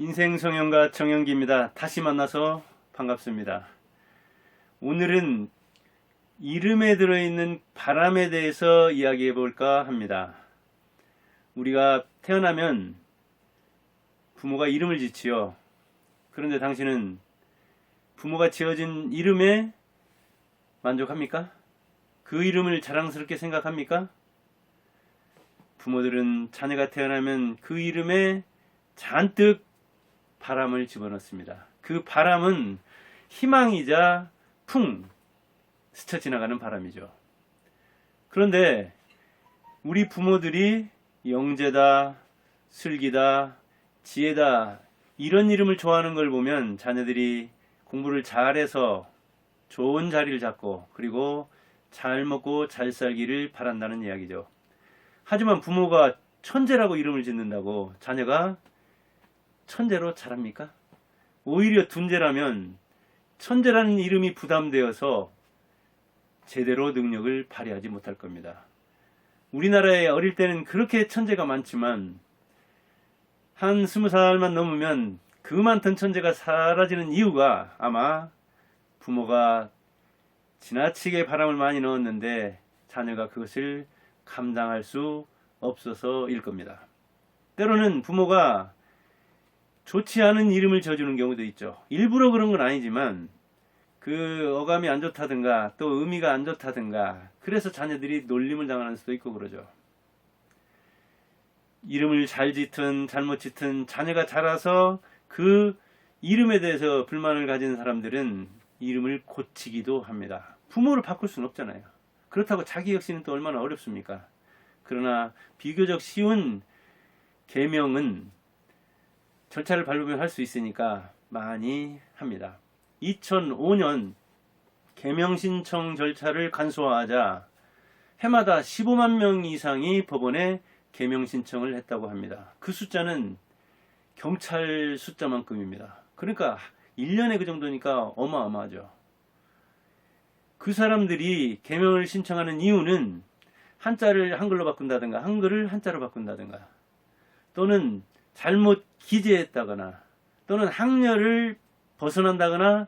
인생 성형가 정영기입니다. 다시 만나서 반갑습니다. 오늘은 이름에 들어있는 바람에 대해서 이야기해 볼까 합니다. 우리가 태어나면 부모가 이름을 짓지요. 그런데 당신은 부모가 지어진 이름에 만족합니까? 그 이름을 자랑스럽게 생각합니까? 부모들은 자녀가 태어나면 그 이름에 잔뜩 바람을 집어넣습니다. 그 바람은 희망이자 풍 스쳐 지나가는 바람이죠. 그런데 우리 부모들이 영재다, 슬기다, 지혜다 이런 이름을 좋아하는 걸 보면 자녀들이 공부를 잘해서 좋은 자리를 잡고 그리고 잘 먹고 잘 살기를 바란다는 이야기죠. 하지만 부모가 천재라고 이름을 짓는다고 자녀가 천재로 자랍니까? 오히려 둔재라면 천재라는 이름이 부담되어서 제대로 능력을 발휘하지 못할 겁니다. 우리나라에 어릴 때는 그렇게 천재가 많지만 한 20살만 넘으면 그 많던 천재가 사라지는 이유가 아마 부모가 지나치게 바람을 많이 넣었는데 자녀가 그것을 감당할 수 없어서일 겁니다. 때로는 부모가 좋지 않은 이름을 지어주는 경우도 있죠. 일부러 그런 건 아니지만 그 어감이 안 좋다든가 또 의미가 안 좋다든가 그래서 자녀들이 놀림을 당하는 수도 있고 그러죠. 이름을 잘 짓든 잘못 짓든 자녀가 자라서 그 이름에 대해서 불만을 가진 사람들은 이름을 고치기도 합니다. 부모를 바꿀 수는 없잖아요. 그렇다고 자기 혁신은 또 얼마나 어렵습니까? 그러나 비교적 쉬운 계명은 절차를 밟으면 할 수 있으니까 많이 합니다. 2005년 계명 신청 절차를 간소화하자 해마다 15만 명 이상이 법원에 계명 신청을 했다고 합니다. 그 숫자는 경찰 숫자만큼입니다. 그러니까 1년에 그 정도니까 어마어마하죠. 그 사람들이 계명을 신청하는 이유는 한자를 한글로 바꾼다든가 한글을 한자로 바꾼다든가 또는 잘못 기재했다거나 또는 학렬을 벗어난다거나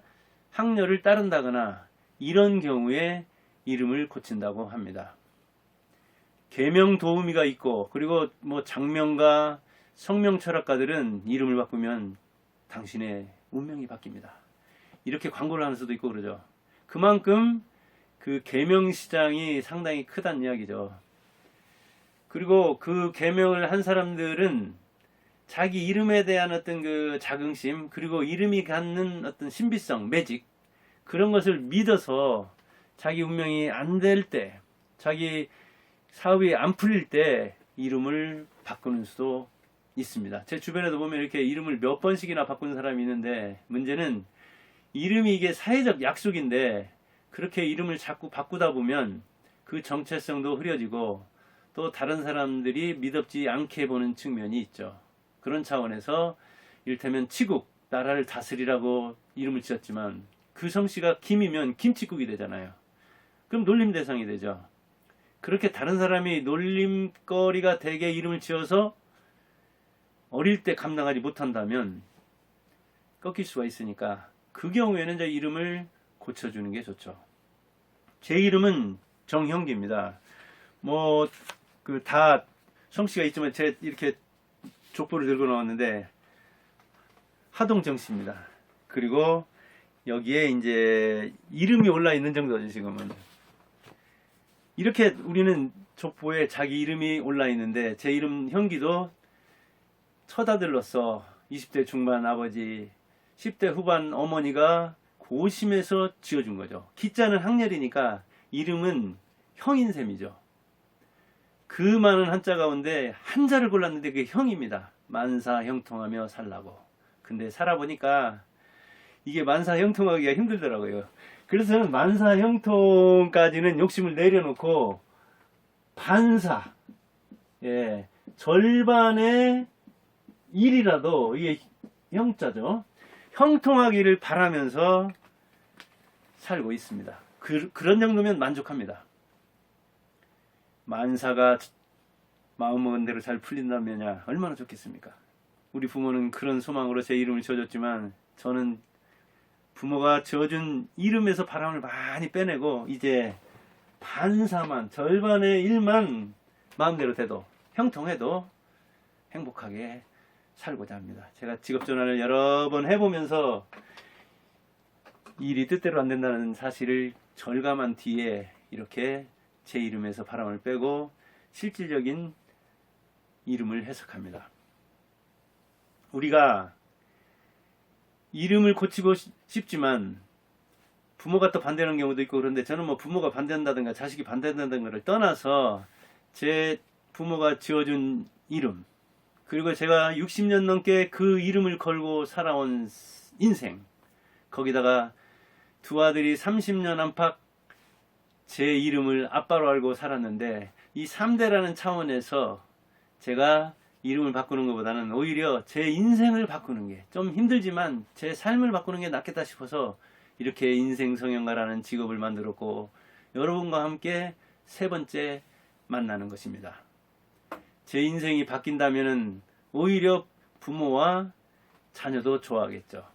학렬을 따른다거나 이런 경우에 이름을 고친다고 합니다. 계명 도우미가 있고 그리고 장명가 성명 철학가들은 이름을 바꾸면 당신의 운명이 바뀝니다. 이렇게 광고를 하는 수도 있고 그러죠. 그만큼 그 계명 시장이 상당히 크다는 이야기죠. 그리고 그 계명을 한 사람들은 자기 이름에 대한 어떤 그 자긍심 그리고 이름이 갖는 어떤 신비성, 매직 그런 것을 믿어서 자기 운명이 안 될 때, 자기 사업이 안 풀릴 때 이름을 바꾸는 수도 있습니다. 제 주변에도 보면 이렇게 이름을 몇 번씩이나 바꾼 사람이 있는데 문제는 이름이 이게 사회적 약속인데 그렇게 이름을 자꾸 바꾸다 보면 그 정체성도 흐려지고 또 다른 사람들이 믿업지 않게 보는 측면이 있죠. 그런 차원에서 이를테면 치국, 나라를 다스리라고 이름을 지었지만 그 성씨가 김이면 김치국이 되잖아요. 그럼 놀림 대상이 되죠. 그렇게 다른 사람이 놀림거리가 되게 이름을 지어서 어릴 때 감당하지 못한다면 꺾일 수가 있으니까 그 경우에는 이제 이름을 고쳐주는 게 좋죠. 제 이름은 정형기입니다. 다 성씨가 있지만 제 이렇게 족보를 들고 나왔는데 하동정 씨입니다. 그리고 여기에 이제 이름이 올라 있는 정도죠, 지금은. 이렇게 우리는 족보에 자기 이름이 올라 있는데 제 이름 형기도 첫 아들로서 20대 중반 아버지, 10대 후반 어머니가 고심해서 지어준 거죠. 기자는 학렬이니까 이름은 형인 셈이죠. 그 많은 한자 가운데 한자를 골랐는데 그게 형입니다. 만사형통하며 살라고. 근데 살아보니까 이게 만사형통하기가 힘들더라고요. 그래서 저는 만사형통까지는 욕심을 내려놓고 반사, 절반의 일이라도 이게 형자죠. 형통하기를 바라면서 살고 있습니다. 그런 정도면 만족합니다. 만사가 마음먹은 대로 잘 풀린다면야 얼마나 좋겠습니까? 우리 부모는 그런 소망으로 제 이름을 지어줬지만 저는 부모가 지어준 이름에서 바람을 많이 빼내고 이제 반사만, 절반의 일만 마음대로 돼도, 형통해도 행복하게 살고자 합니다. 제가 직업전환을 여러 번 해보면서 일이 뜻대로 안 된다는 사실을 절감한 뒤에 이렇게 제 이름에서 바람을 빼고 실질적인 이름을 해석합니다. 우리가 이름을 고치고 싶지만 부모가 또 반대하는 경우도 있고, 그런데 저는 뭐 부모가 반대한다든가 자식이 반대한다는 것을 떠나서 제 부모가 지어준 이름, 그리고 제가 60년 넘게 그 이름을 걸고 살아온 인생, 거기다가 두 아들이 30년 안팎 제 이름을 아빠로 알고 살았는데, 이 3대라는 차원에서 제가 이름을 바꾸는 것보다는 오히려 제 인생을 바꾸는 게 좀 힘들지만 제 삶을 바꾸는 게 낫겠다 싶어서 이렇게 인생 성형가라는 직업을 만들었고, 여러분과 함께 세 번째 만나는 것입니다. 제 인생이 바뀐다면은 오히려 부모와 자녀도 좋아하겠죠.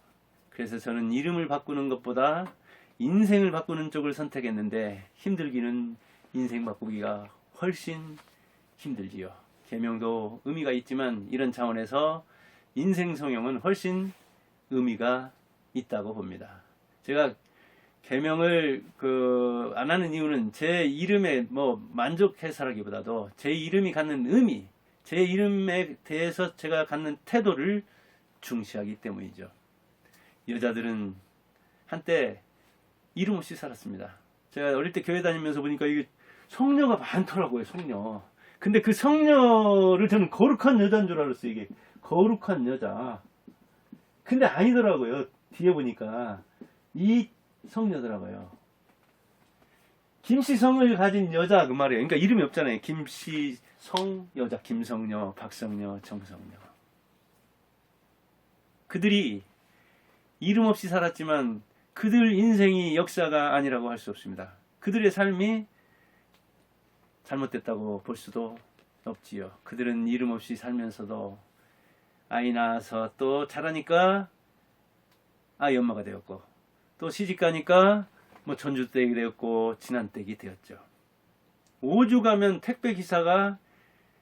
그래서 저는 이름을 바꾸는 것보다 인생을 바꾸는 쪽을 선택했는데, 힘들기는 인생 바꾸기가 훨씬 힘들지요. 계명도 의미가 있지만 이런 차원에서 인생 성형은 훨씬 의미가 있다고 봅니다. 제가 계명을 안 하는 이유는 제 이름에 뭐 만족해서라기보다도 제 이름이 갖는 의미, 제 이름에 대해서 제가 갖는 태도를 중시하기 때문이죠. 여자들은 한때 이름 없이 살았습니다. 제가 어릴 때 교회 다니면서 보니까 이게 성녀가 많더라고요, 성녀. 근데 그 성녀를 저는 거룩한 여자인 줄 알았어요, 이게. 거룩한 여자. 근데 아니더라고요, 뒤에 보니까. 이 성녀더라고요. 김씨성을 가진 여자, 그 말이에요. 그러니까 이름이 없잖아요. 김씨성 여자, 김성녀, 박성녀, 정성녀. 그들이 이름 없이 살았지만 그들 인생이 역사가 아니라고 할 수 없습니다. 그들의 삶이 잘못됐다고 볼 수도 없지요. 그들은 이름 없이 살면서도 아이 낳아서 또 자라니까 아이 엄마가 되었고, 또 시집가니까 뭐 전주댁이 되었고 진안댁이 되었죠. 5주 가면 택배 기사가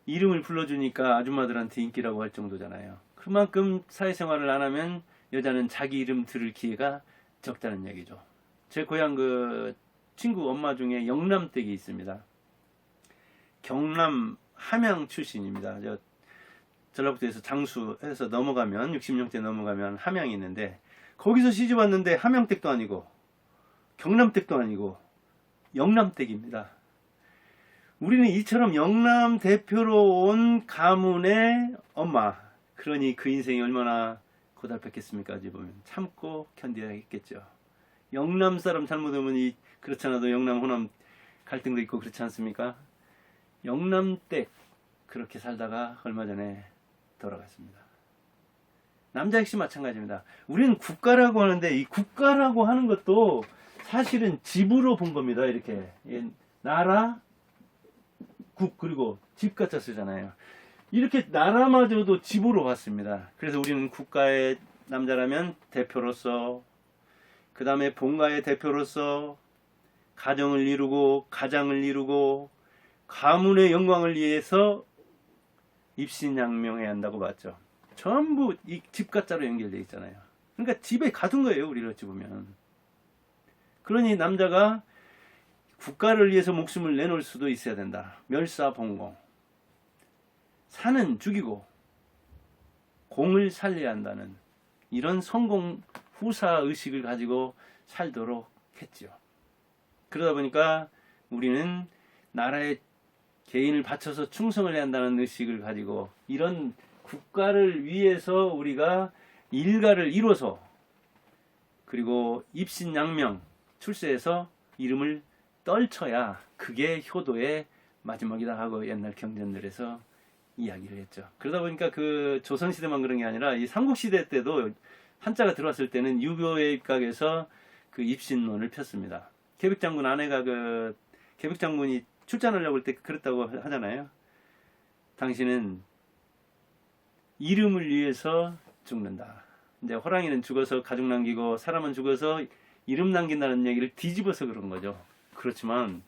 이름을 불러주니까 아줌마들한테 인기라고 할 정도잖아요. 그만큼 사회생활을 안 하면 여자는 자기 이름 들을 기회가 적다는 얘기죠. 제 고향 그 친구 엄마 중에 영남댁이 있습니다. 경남 함양 출신입니다. 전라북도에서 장수해서 넘어가면 60년대 넘어가면 함양이 있는데, 거기서 시집 왔는데 함양댁도 아니고 경남댁도 아니고 영남댁입니다. 우리는 이처럼 영남 대표로 온 가문의 엄마, 그러니 그 인생이 얼마나 고달팠겠습니까? 어찌 보면 참고 견뎌야 했겠죠. 영남 사람 잘못하면 그렇지 않아도 영남 호남 갈등도 있고 그렇지 않습니까? 영남댁 그렇게 살다가 얼마 전에 돌아갔습니다. 남자 역시 마찬가지입니다. 우리는 국가라고 하는데 이 국가라고 하는 것도 사실은 집으로 본 겁니다. 이렇게 나라, 국, 그리고 집 갖다 쓰잖아요. 이렇게 나라마저도 집으로 봤습니다. 그래서 우리는 국가의 남자라면 대표로서, 그 다음에 본가의 대표로서 가정을 이루고 가장을 이루고 가문의 영광을 위해서 입신양명해야 한다고 봤죠. 전부 이 집가짜로 연결되어 있잖아요. 그러니까 집에 가둔 거예요, 우리를 어찌 보면. 그러니 남자가 국가를 위해서 목숨을 내놓을 수도 있어야 된다. 멸사봉공. 산은 죽이고 공을 살려야 한다는 이런 성공 후사 의식을 가지고 살도록 했죠. 그러다 보니까 우리는 나라의 개인을 바쳐서 충성을 해야 한다는 의식을 가지고 이런 국가를 위해서 우리가 일가를 이뤄서, 그리고 입신양명 출세해서 이름을 떨쳐야 그게 효도의 마지막이다 하고 옛날 경전들에서 이야기를 했죠. 그러다 보니까 그 조선시대만 그런 게 아니라 이 삼국시대 때도 한자가 들어왔을 때는 유교의 입각에서 그 입신론을 폈습니다. 계백장군 아내가 계백장군이 출잔하려고 할 때 그랬다고 하잖아요. 당신은 이름을 위해서 죽는다. 이제 호랑이는 죽어서 가죽 남기고 사람은 죽어서 이름 남긴다는 얘기를 뒤집어서 그런 거죠. 그렇지만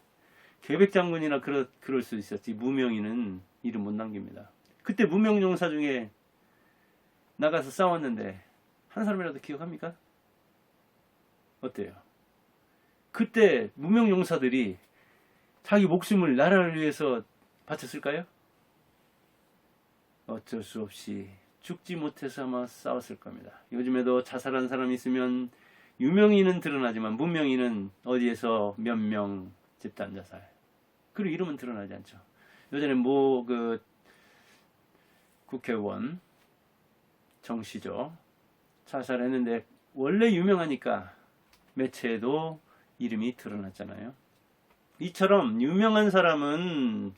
계백 장군이나 그럴 수 있었지 무명인은 이름 못 남깁니다. 그때 무명용사 중에 나가서 싸웠는데 한 사람이라도 기억합니까? 어때요? 그때 무명용사들이 자기 목숨을 나라를 위해서 바쳤을까요? 어쩔 수 없이 죽지 못해서 아마 싸웠을 겁니다. 요즘에도 자살한 사람이 있으면 유명인은 드러나지만 무명인은 어디에서 몇 명 집단 자살. 그리고 이름은 드러나지 않죠. 요전에 국회의원 정씨죠. 자살했는데 원래 유명하니까 매체에도 이름이 드러났잖아요. 이처럼 유명한 사람은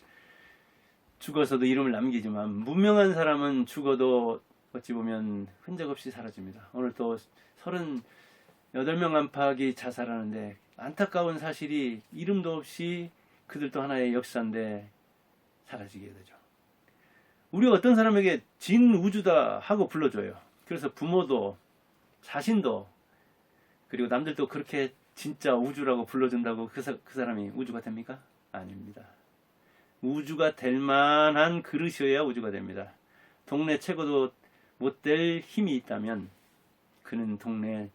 죽어서도 이름을 남기지만 무명한 사람은 죽어도 어찌 보면 흔적 없이 사라집니다. 오늘 또 38명 안팎이 자살하는데 안타까운 사실이 이름도 없이 그들도 하나의 역사인데 사라지게 되죠. 우리가 어떤 사람에게 진우주다 하고 불러줘요. 그래서 부모도 자신도 그리고 남들도 그렇게 진짜 우주라고 불러준다고 그 사람이 우주가 됩니까? 아닙니다. 우주가 될 만한 그릇이어야 우주가 됩니다. 동네 최고도 못 될 힘이 있다면 그는 동네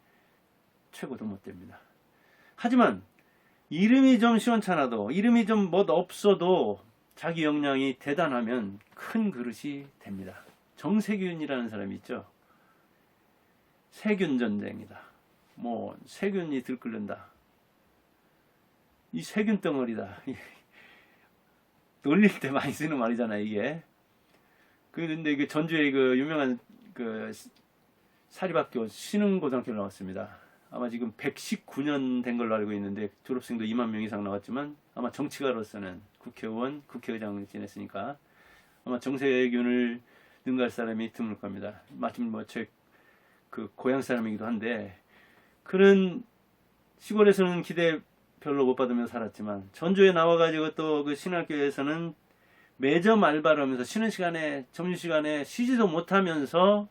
최고도 못 됩니다. 하지만 이름이 좀 시원찮아도 이름이 좀 못 없어도 자기 역량이 대단하면 큰 그릇이 됩니다. 정세균이라는 사람이 있죠. 세균 전쟁이다. 세균이 들끓는다. 이 세균 덩어리다. 놀릴 때 많이 쓰는 말이잖아요, 이게. 근데 이게 전주에 유명한 사립학교 신흥고등학교를 나왔습니다. 아마 지금 119년 된 걸로 알고 있는데 졸업생도 2만 명 이상 나왔지만 아마 정치가로서는 국회의원, 국회의장을 지냈으니까 아마 정세균을 능가할 사람이 드물 겁니다. 마침 제 고향 사람이기도 한데 그런 시골에서는 기대 별로 못 받으면서 살았지만 전주에 나와가지고 또 그 신학교에서는 매점 알바를 하면서 쉬는 시간에 점심시간에 쉬지도 못하면서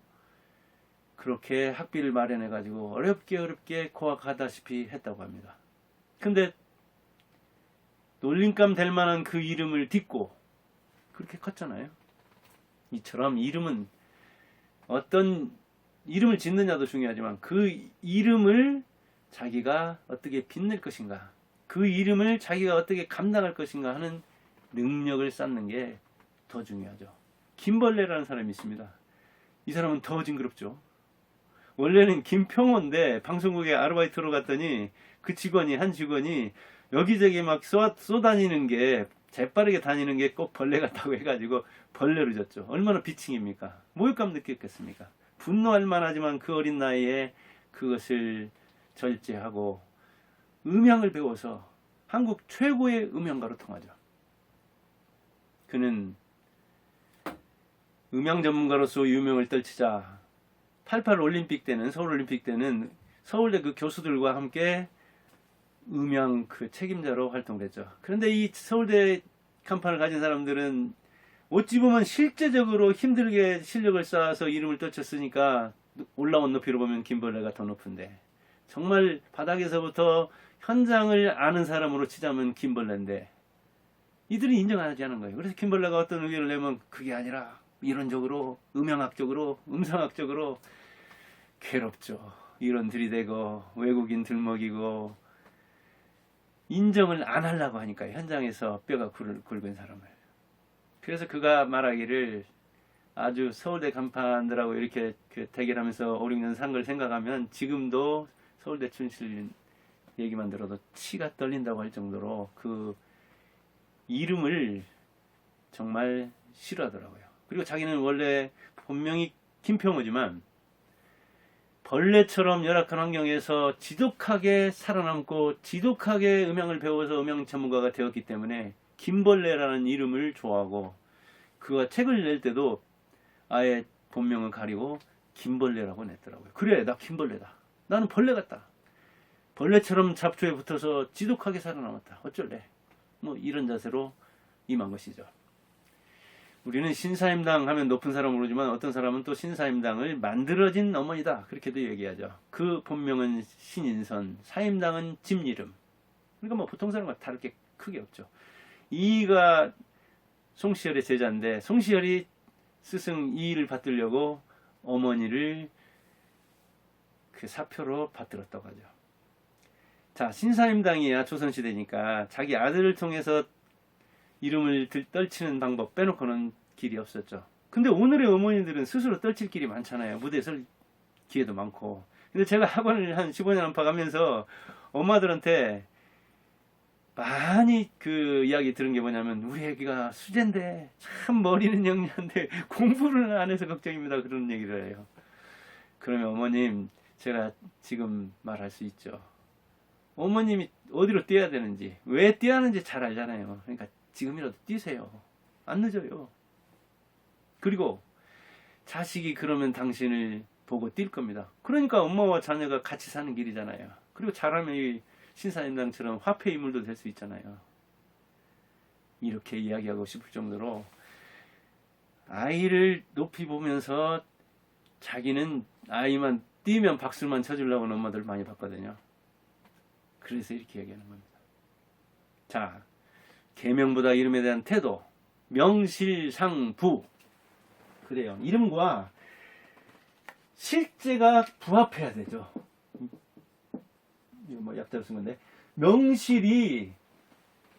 그렇게 학비를 마련해가지고 어렵게 고학하다시피 했다고 합니다. 근데 놀림감 될 만한 그 이름을 딛고 그렇게 컸잖아요. 이처럼 이름은 어떤 이름을 짓느냐도 중요하지만 그 이름을 자기가 어떻게 빛낼 것인가, 그 이름을 자기가 어떻게 감당할 것인가 하는 능력을 쌓는 게 더 중요하죠. 김벌레라는 사람이 있습니다. 이 사람은 더 징그럽죠. 원래는 김평호인데 방송국에 아르바이트로 갔더니 한 직원이 여기저기 막 쏘다니는 게 재빠르게 다니는 게 꼭 벌레 같다고 해가지고 벌레로 졌죠. 얼마나 비칭입니까? 모욕감 느꼈겠습니까? 분노할 만하지만 그 어린 나이에 그것을 절제하고 음향을 배워서 한국 최고의 음향가로 통하죠. 그는 음향 전문가로서 유명을 떨치자 88 올림픽 때는 서울 올림픽 때는 서울대 그 교수들과 함께 음향 책임자로 활동했죠. 그런데 이 서울대 간판을 가진 사람들은 어찌 보면 실제적으로 힘들게 실력을 쌓아서 이름을 떨쳤으니까 올라온 높이로 보면 김벌레가 더 높은데 정말 바닥에서부터 현장을 아는 사람으로 치자면 김벌레인데 이들이 인정하지 않은 거예요. 그래서 김벌레가 어떤 의견을 내면 그게 아니라 이론적으로, 음향학적으로, 음성학적으로 괴롭죠. 이론 들이대고 외국인 들먹이고 인정을 안 하려고 하니까요. 현장에서 뼈가 굵은 사람을. 그래서 그가 말하기를 아주 서울대 간판들하고 이렇게 대결하면서 5, 6년 산 걸 생각하면 지금도 서울대 출신 얘기만 들어도 치가 떨린다고 할 정도로 그 이름을 정말 싫어하더라고요. 그리고 자기는 원래 본명이 김평호지만 벌레처럼 열악한 환경에서 지독하게 살아남고 지독하게 음향을 배워서 음향 전문가가 되었기 때문에 김벌레라는 이름을 좋아하고 그가 책을 낼 때도 아예 본명을 가리고 김벌레라고 냈더라고요. 그래, 나 김벌레다. 나는 벌레 같다. 벌레처럼 잡초에 붙어서 지독하게 살아남았다. 어쩔래? 이런 자세로 임한 것이죠. 우리는 신사임당 하면 높은 사람 모르지만 어떤 사람은 또 신사임당을 만들어진 어머니다 그렇게도 얘기하죠. 그 본명은 신인선, 사임당은 집 이름. 그러니까 뭐 보통 사람과 다를 게 크게 없죠. 이가 송시열의 제자인데 송시열이 스승 이의를 받들려고 어머니를 그 사표로 받들었다고 하죠. 자, 신사임당이야 조선시대니까 자기 아들을 통해서 이름을 떨치는 방법 빼놓고는 길이 없었죠. 근데 오늘의 어머니들은 스스로 떨칠 길이 많잖아요. 무대에 설 기회도 많고. 근데 제가 학원을 한 15년 안팎 가면서 엄마들한테 많이 그 이야기 들은 게 뭐냐면 우리 애기가 수제인데 참 머리는 영리한데 공부를 안 해서 걱정입니다. 그런 얘기를 해요. 그러면 어머님 제가 지금 말할 수 있죠. 어머님이 어디로 뛰어야 되는지 왜 뛰어야 하는지 잘 알잖아요. 그러니까 지금이라도 뛰세요. 안 늦어요. 그리고 자식이 그러면 당신을 보고 뛸 겁니다. 그러니까 엄마와 자녀가 같이 사는 길이잖아요. 그리고 잘하면 이 신사임당처럼 화폐 인물도 될 수 있잖아요. 이렇게 이야기하고 싶을 정도로 아이를 높이 보면서 자기는 아이만 뛰면 박수만 쳐주려고 하는 엄마들 많이 봤거든요. 그래서 이렇게 얘기하는 겁니다. 자, 계명보다 이름에 대한 태도, 명실상부. 그래요. 이름과 실제가 부합해야 되죠. 이거 뭐 약자로 쓴 건데 명실이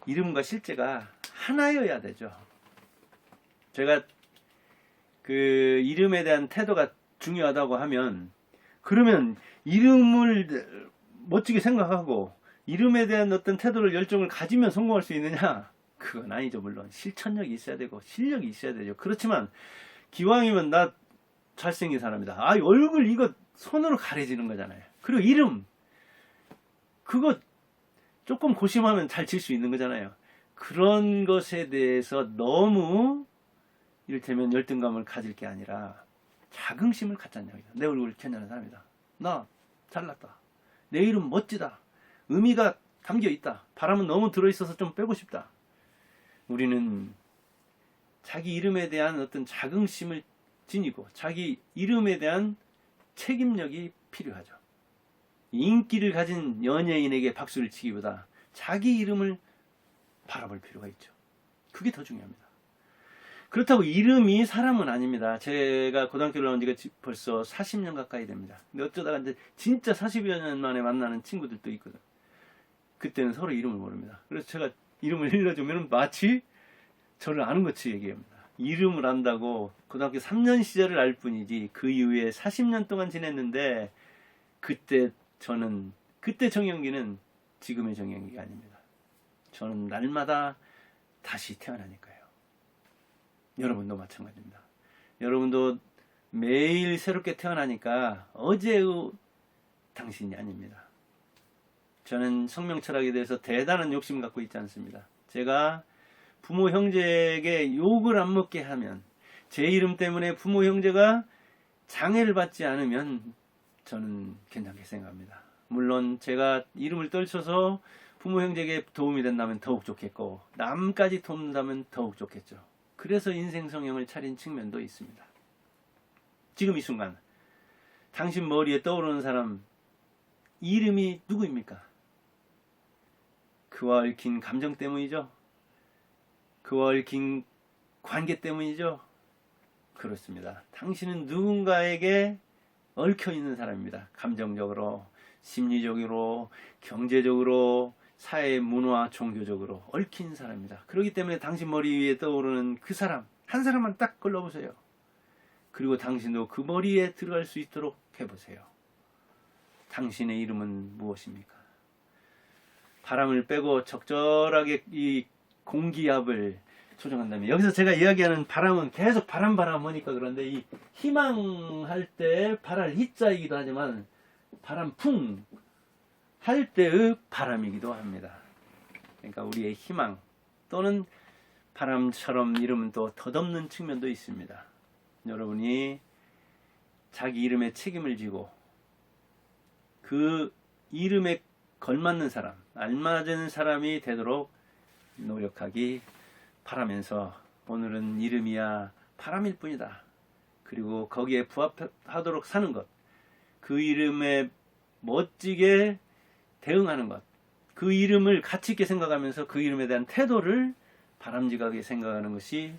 이름과 실제가 하나여야 되죠. 제가 그 이름에 대한 태도가 중요하다고 하면 그러면 이름을 멋지게 생각하고 이름에 대한 어떤 태도를 열정을 가지면 성공할 수 있느냐? 그건 아니죠. 물론 실천력이 있어야 되고 실력이 있어야 되죠. 그렇지만 기왕이면 나 잘생긴 사람이다. 아, 얼굴 이거 손으로 가려지는 거잖아요. 그리고 이름 그거 조금 고심하면 잘 질 수 있는 거잖아요. 그런 것에 대해서 너무 이를테면 열등감을 가질 게 아니라 자긍심을 갖자는 얘기죠. 내 얼굴 괜찮은 사람이다. 나 잘났다. 내 이름 멋지다. 의미가 담겨있다. 바람은 너무 들어있어서 좀 빼고 싶다. 우리는 자기 이름에 대한 어떤 자긍심을 지니고 자기 이름에 대한 책임력이 필요하죠. 인기를 가진 연예인에게 박수를 치기보다 자기 이름을 바라볼 필요가 있죠. 그게 더 중요합니다. 그렇다고 이름이 사람은 아닙니다. 제가 고등학교를 나온 지가 벌써 40년 가까이 됩니다. 근데 어쩌다가 이제 진짜 40여 년 만에 만나는 친구들도 있거든. 그때는 서로 이름을 모릅니다. 그래서 제가 이름을 일러주면 마치 저를 아는 것처럼 얘기합니다. 이름을 안다고 고등학교 3년 시절을 알 뿐이지 그 이후에 40년 동안 지냈는데 그때 정영기는 지금의 정영기가 아닙니다. 저는 날마다 다시 태어나니까요. 여러분도 마찬가지입니다. 여러분도 매일 새롭게 태어나니까 어제의 당신이 아닙니다. 저는 성명 철학에 대해서 대단한 욕심을 갖고 있지 않습니다. 제가 부모 형제에게 욕을 안 먹게 하면 제 이름 때문에 부모 형제가 장애를 받지 않으면 저는 괜찮게 생각합니다. 물론 제가 이름을 떨쳐서 부모 형제에게 도움이 된다면 더욱 좋겠고 남까지 돕는다면 더욱 좋겠죠. 그래서 인생 성형을 차린 측면도 있습니다. 지금 이 순간 당신 머리에 떠오르는 사람 이름이 누구입니까? 그와 얽힌 감정 때문이죠? 그와 얽힌 관계 때문이죠? 그렇습니다. 당신은 누군가에게 얽혀 있는 사람입니다. 감정적으로, 심리적으로, 경제적으로, 사회, 문화, 종교적으로 얽힌 사람입니다. 그렇기 때문에 당신 머리 위에 떠오르는 그 사람, 한 사람만 딱 걸러보세요. 그리고 당신도 그 머리에 들어갈 수 있도록 해보세요. 당신의 이름은 무엇입니까? 바람을 빼고 적절하게 이 공기압을 조정한다면, 여기서 제가 이야기하는 바람은 계속 바람 하니까 그런데 이 희망할 때 발할 희자이기도 하지만 바람풍 할 때의 바람이기도 합니다. 그러니까 우리의 희망 또는 바람처럼 이름은 또 덧없는 측면도 있습니다. 여러분이 자기 이름에 책임을 지고 그 이름에 걸맞는 사람, 알맞은 사람이 되도록 노력하기 바라면서 오늘은 이름이야 바람일 뿐이다. 그리고 거기에 부합하도록 사는 것, 그 이름에 멋지게 대응하는 것, 그 이름을 가치 있게 생각하면서 그 이름에 대한 태도를 바람직하게 생각하는 것이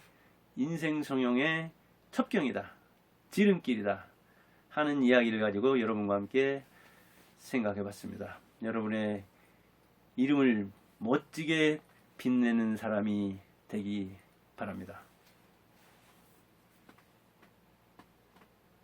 인생 성형의 첩경이다, 지름길이다 하는 이야기를 가지고 여러분과 함께 생각해 봤습니다. 여러분의 이름을 멋지게 빛내는 사람이 되기 바랍니다.